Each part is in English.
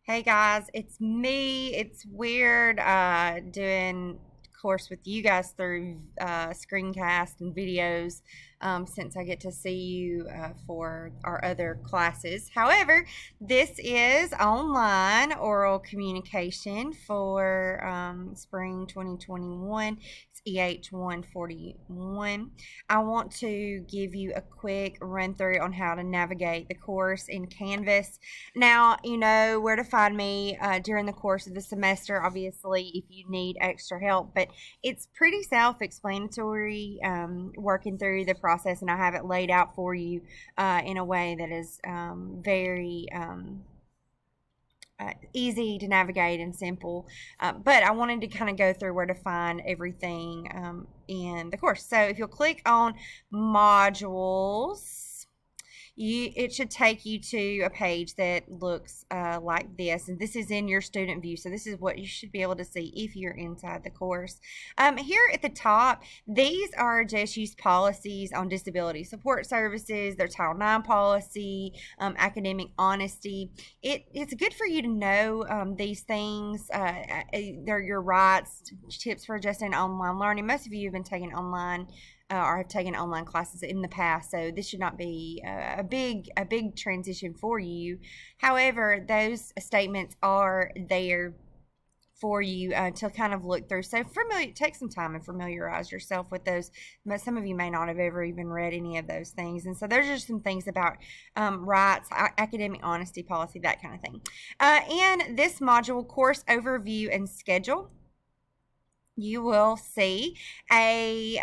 Hey guys, it's me. It's weird doing course with you guys through screencast and videos since I get to see you for our other classes. However, this is online oral communication for spring 2021. It's EH 141. I want to give you a quick run through on how to navigate the course in Canvas. Now, you know where to find me during the course of the semester, obviously, if you need extra help, but it's pretty self explanatory working through the process, and I have it laid out for you in a way that is very. Easy to navigate and simple, but I wanted to kind of go through where to find everything in the course. So if you'll click on modules, it should take you to a page that looks like this, and this is in your student view, so this is what you should be able to see if you're inside the course. Here at the top, these are just use policies on disability support services, their Title IX policy, academic honesty. It's good for you to know these things. They're your rights, tips for adjusting online learning. Most of you have been taking online or have taken online classes in the past, so this should not be a big transition for you. However, those statements are there for you to kind of look through. So take some time and familiarize yourself with those. Some of you may not have ever even read any of those things, and so there's just some things about rights, academic honesty policy, that kind of thing. And this module, course overview and schedule, you will see a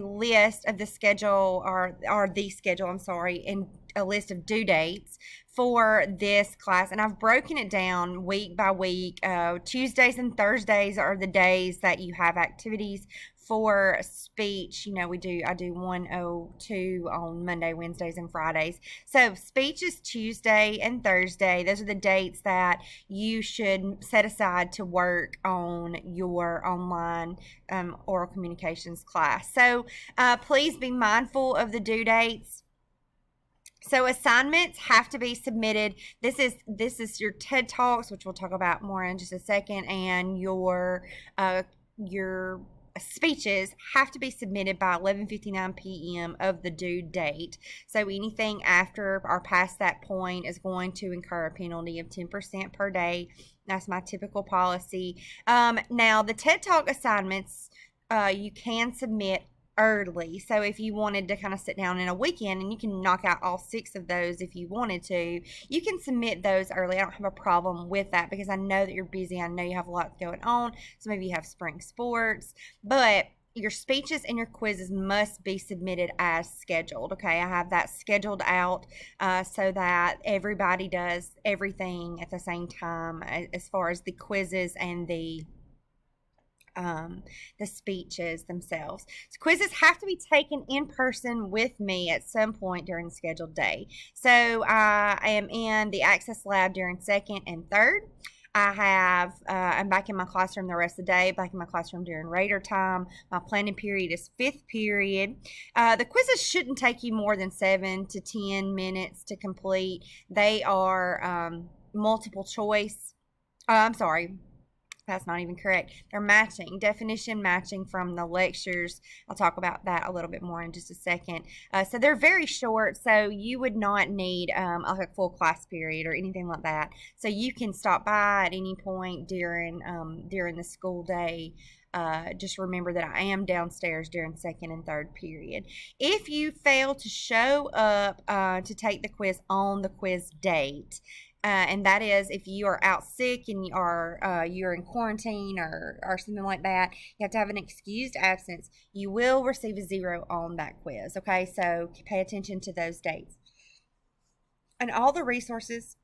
list of the schedule, or the schedule, I'm sorry, and a list of due dates for this class, and I've broken it down week by week. Tuesdays and Thursdays are the days that you have activities for speech. You know, I do 102 on Monday, Wednesdays, and Fridays. So speech is Tuesday and Thursday. Those are the dates that you should set aside to work on your online oral communications class. So please be mindful of the due dates. So assignments have to be submitted. This is your TED Talks, which we'll talk about more in just a second, and your speeches have to be submitted by 11:59 p.m. of the due date. So anything after or past that point is going to incur a penalty of 10% per day. That's my typical policy. Now the TED Talk assignments you can submit early. So if you wanted to kind of sit down in a weekend, and you can knock out all 6 of those if you wanted to, you can submit those early. I don't have a problem with that because I know that you're busy. I know you have a lot going on. Some of you have spring sports, but your speeches and your quizzes must be submitted as scheduled. Okay, I have that scheduled out so that everybody does everything at the same time as far as the quizzes and the speeches themselves. So quizzes have to be taken in person with me at some point during the scheduled day. So I am in the Access Lab during second and third. I'm back in my classroom the rest of the day, back in my classroom during Raider time. My planning period is fifth period. The quizzes shouldn't take you more than 7 to 10 minutes to complete. They are multiple choice. I'm sorry, that's not even correct. They're definition matching from the lectures. I'll talk about that a little bit more in just a second. So they're very short, so you would not need a full class period or anything like that. So you can stop by at any point during the school day. Just remember that I am downstairs during second and third period. If you fail to show up to take the quiz on the quiz date, and that is if you are out sick and you're in quarantine or something like that, you have to have an excused absence. You will receive a 0 on that quiz. Okay, so pay attention to those dates. And all the resources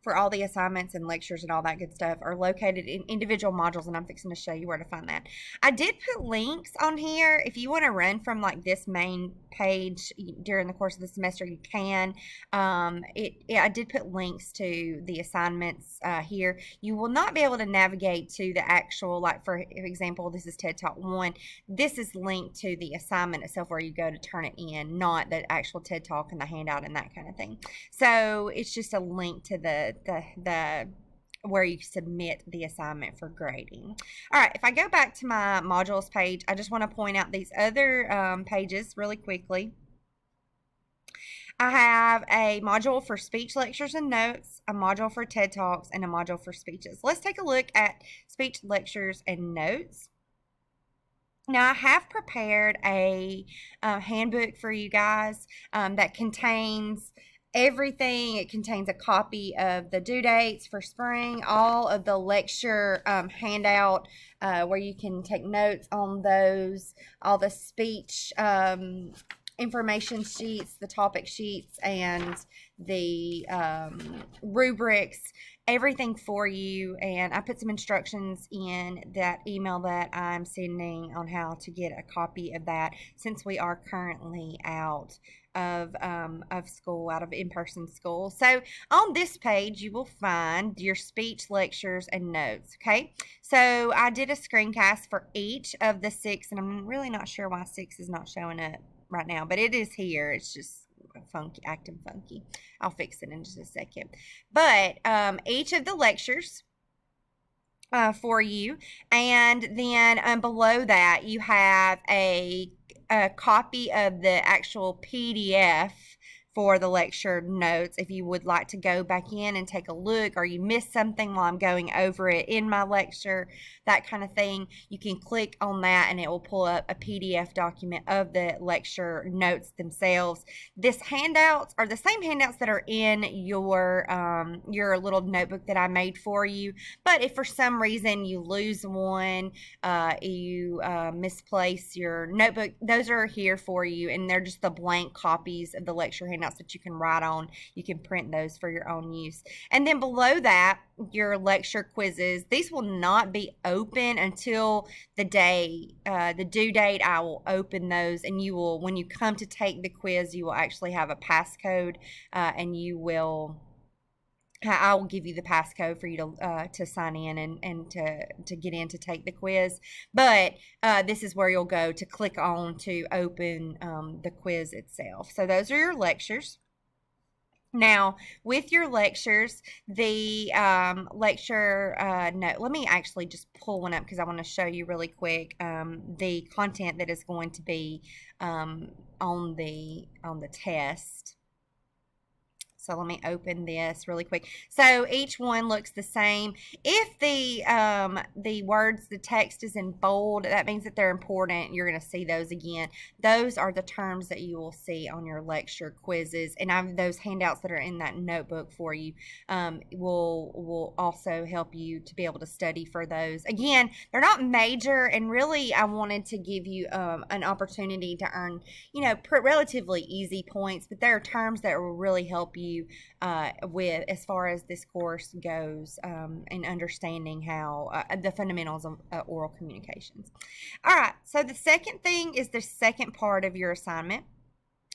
for all the assignments and lectures and all that good stuff are located in individual modules, and I'm fixing to show you where to find that. I did put links on here. If you want to run from like this main page during the course of the semester, you can. I did put links to the assignments here. You will not be able to navigate to the actual, like for example, this is TED Talk 1. This is linked to the assignment itself where you go to turn it in, not the actual TED Talk and the handout and that kind of thing. So it's just a link to the the where you submit the assignment for grading. All right, if I go back to my modules page, I just want to point out these other pages really quickly. I have a module for speech lectures and notes, a module for TED Talks, and a module for speeches. Let's take a look at speech lectures and notes. Now, I have prepared a handbook for you guys that contains everything. It contains a copy of the due dates for spring, all of the lecture handout where you can take notes on those, all the speech information sheets, the topic sheets, and the rubrics, everything for you. And I put some instructions in that email that I'm sending on how to get a copy of that, since we are currently out of school, out of in-person school. So on this page you will find your speech lectures and notes. Okay, so I did a screencast for each of the 6, and I'm really not sure why 6 is not showing up right now, but it is here. It's just funky, acting funky. I'll fix it in just a second. But each of the lectures for you, and then below that you have a copy of the actual PDF for the lecture notes. If you would like to go back in and take a look, or you missed something while I'm going over it in my lecture, that kind of thing, you can click on that and it will pull up a PDF document of the lecture notes themselves. These handouts are the same handouts that are in your little notebook that I made for you, but if for some reason you lose one, you misplace your notebook, those are here for you, and they're just the blank copies of the lecture handouts that you can write on. You can print those for your own use. And then below that, your lecture quizzes. These will not be open until the day, the due date. I will open those, and you will, when you come to take the quiz, you will actually have a passcode, and you will, I will give you the passcode for you to sign in and to get in to take the quiz. But this is where you'll go to click on to open the quiz itself. So those are your lectures. Now, with your lectures, the lecture note, let me actually just pull one up because I want to show you really quick the content that is going to be on the test. So let me open this really quick. So each one looks the same. If the words, the text is in bold, that means that they're important. You're going to see those again. Those are the terms that you will see on your lecture quizzes. And those handouts that are in that notebook for you will also help you to be able to study for those. Again, they're not major, and really I wanted to give you an opportunity to earn, relatively easy points, but there are terms that will really help you with as far as this course goes, in understanding how the fundamentals of oral communications. All right, so the second thing is the second part of your assignment,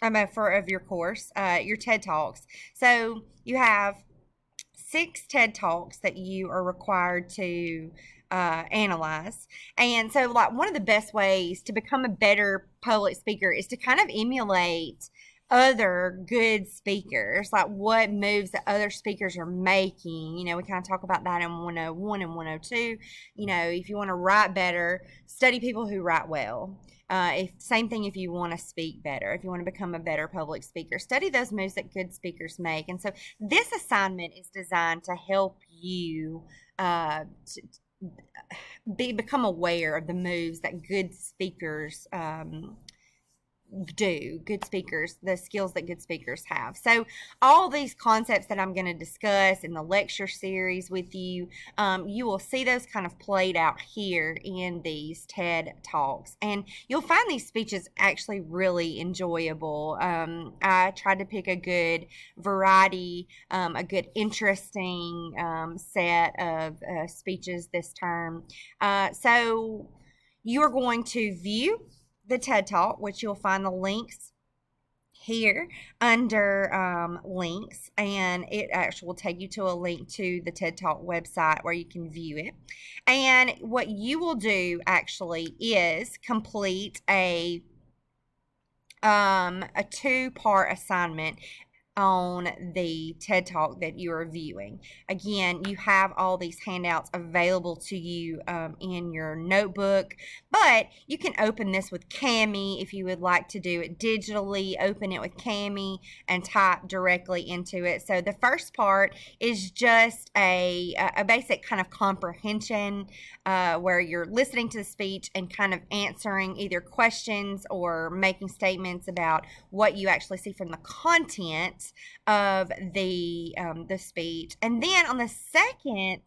of your course, your TED Talks. So you have 6 TED Talks that you are required to analyze. And so, like, one of the best ways to become a better public speaker is to kind of emulate other good speakers, like what moves that other speakers are making. We kind of talk about that in 101 and 102. If you want to write better, study people who write well. Same thing if you want to speak better, if you want to become a better public speaker, study those moves that good speakers make. And so this assignment is designed to help you become aware of the moves that good speakers good speakers, the skills that good speakers have. So all these concepts that I'm going to discuss in the lecture series with you, you will see those kind of played out here in these TED Talks, and you'll find these speeches actually really enjoyable. I tried to pick a good variety, a good interesting set of speeches this term. So you're going to view the TED Talk, which you'll find the links here under links, and it actually will take you to a link to the TED Talk website where you can view it. And what you will do actually is complete a 2-part assignment. on the TED Talk that you are viewing. Again, you have all these handouts available to you in your notebook, but you can open this with Kami if you would like to do it digitally. Open it with Kami and type directly into it. So the first part is just a basic kind of comprehension where you're listening to the speech and kind of answering either questions or making statements about what you actually see from the content of the speech. And then on the second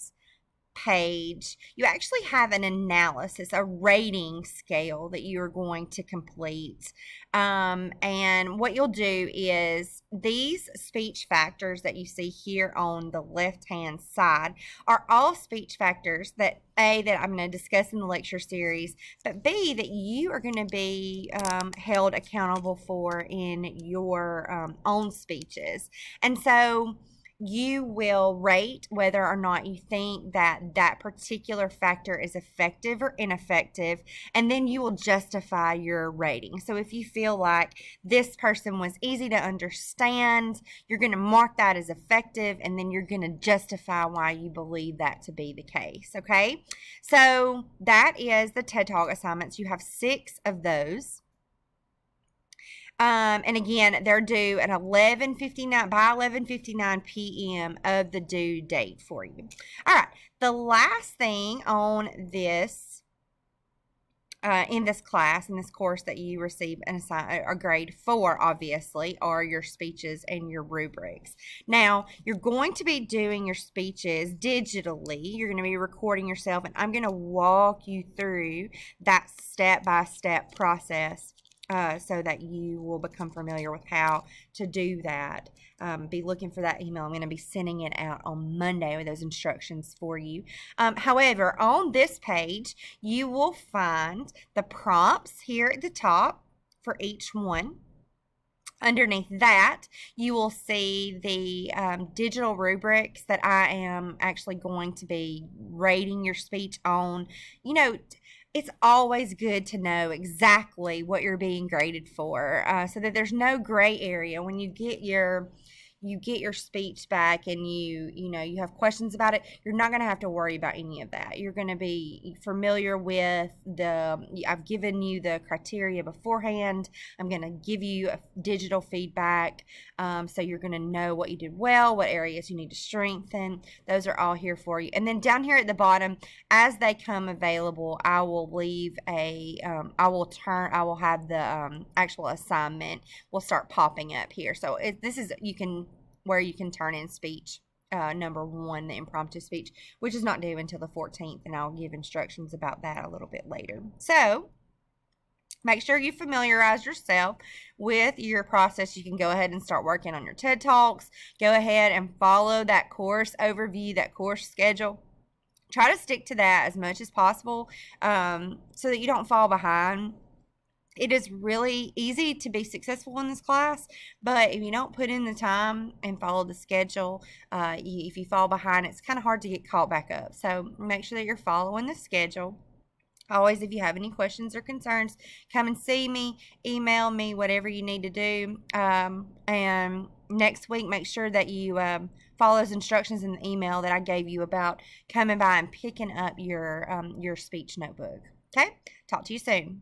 page, you actually have an analysis, a rating scale that you're going to complete. And what you'll do is these speech factors that you see here on the left-hand side are all speech factors that that I'm going to discuss in the lecture series, but B, that you are going to be held accountable for in your own speeches. And so you will rate whether or not you think that that particular factor is effective or ineffective, and then you will justify your rating. So if you feel like this person was easy to understand, you're going to mark that as effective, and then you're going to justify why you believe that to be the case. Okay, so that is the TED Talk assignments. You have 6 of those. And again, they're due at 11:59 by 11:59 p.m. of the due date for you. All right, the last thing on this in this class, in this course that you receive a grade for, obviously, are your speeches and your rubrics. Now, you're going to be doing your speeches digitally. You're going to be recording yourself, and I'm going to walk you through that step-by-step process so that you will become familiar with how to do that. Be looking for that email. I'm going to be sending it out on Monday with those instructions for you. However, on this page, you will find the prompts here at the top for each one. Underneath that, you will see the digital rubrics that I am actually going to be rating your speech on. You know, it's always good to know exactly what you're being graded for so that there's no gray area when you get your speech back and you have questions about it. You're not going to have to worry about any of that. You're going to be familiar with I've given you the criteria beforehand. I'm going to give you a digital feedback, so you're going to know what you did well, what areas you need to strengthen. Those are all here for you. And then down here at the bottom, as they come available, I will leave I will have the actual assignment will start popping up here. So this is where you can turn in speech number 1, the impromptu speech, which is not due until the 14th, and I'll give instructions about that a little bit later. So make sure you familiarize yourself with your process. You can go ahead and start working on your TED Talks. Go ahead and follow that course overview, that course schedule. Try to stick to that as much as possible so that you don't fall behind. It is really easy to be successful in this class, but if you don't put in the time and follow the schedule, if you fall behind, it's kind of hard to get caught back up. So make sure that you're following the schedule. Always, if you have any questions or concerns, come and see me, email me, whatever you need to do. And next week, make sure that you follow those instructions in the email that I gave you about coming by and picking up your speech notebook. Okay? Talk to you soon.